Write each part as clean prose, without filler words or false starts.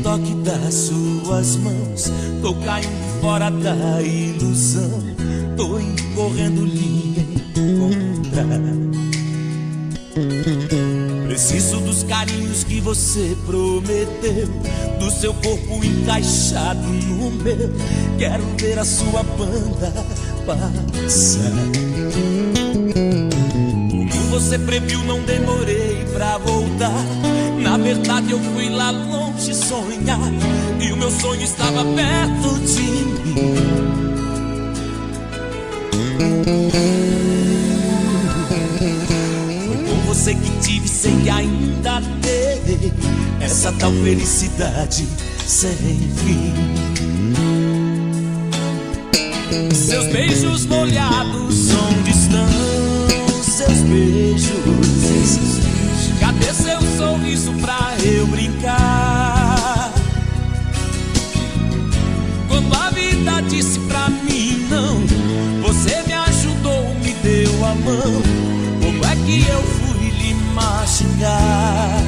toque das suas mãos. Tô caindo fora da ilusão, tô indo correndo lhe encontrar. Preciso dos carinhos que você prometeu, do seu corpo encaixado no meu. Quero ver a sua banda passar. Como você previu, não demorei pra voltar. Na verdade eu fui lá longe sonhar, e o meu sonho estava perto de mim. Foi com você que tive sem ainda ter essa tal felicidade sem fim. Seus beijos molhados, onde estão seus beijos? Cadê seu sorriso pra eu brincar? Quando a vida disse pra mim não, você me ajudou, me deu a mão. Como é que eu fui lhe machucar?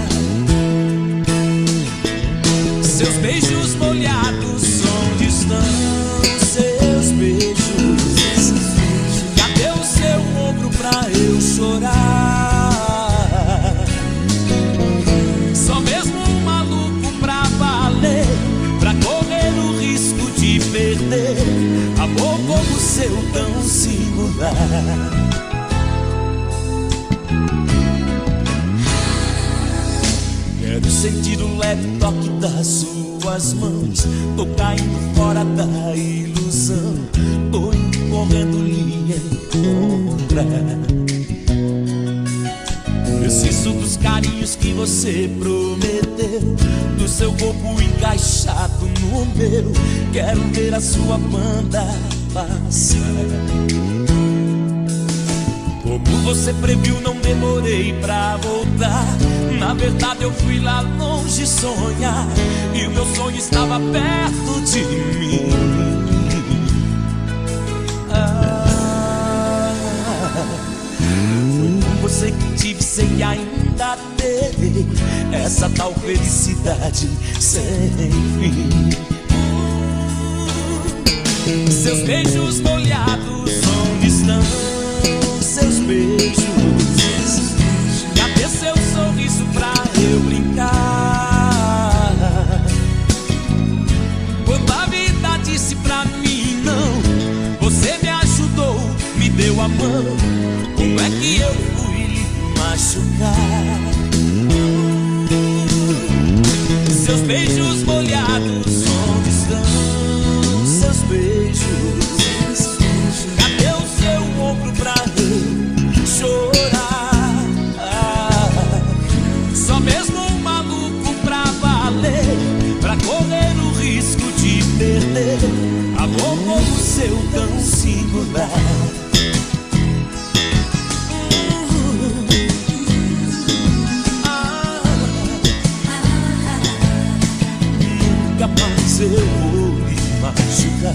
Seus beijos molhados, onde estão seus beijos? Cadê o seu ombro pra eu chorar? Só mesmo um maluco pra valer, pra correr o risco de perder amor como o seu tão singular. Quero sentir o leve toque das suas mãos. Tô caindo fora da ilusão, tô indo correndo lhe encontrar. Preciso dos carinhos que você prometeu, do seu corpo encaixado no meu. Quero ver a sua banda passar. Como você previu, não demorei pra voltar. Na verdade eu fui lá longe sonhar, e o meu sonho estava perto de mim. Foi com você que tive sem ainda ter essa tal felicidade sem fim. Seus beijos molhados, onde estão seus beijos? Cadê seu sorriso pra eu brincar? Quando a vida disse pra mim não, você me ajudou, me deu a mão. Como é que eu fui lhe machucar? Seus beijos molhados, onde estão seus beijos? Cadê o seu ombro pra eu chorar? Só mesmo um maluco pra valer, pra correr o risco de perder amor como o seu tão singular. Nunca mais eu vou lhe machucar.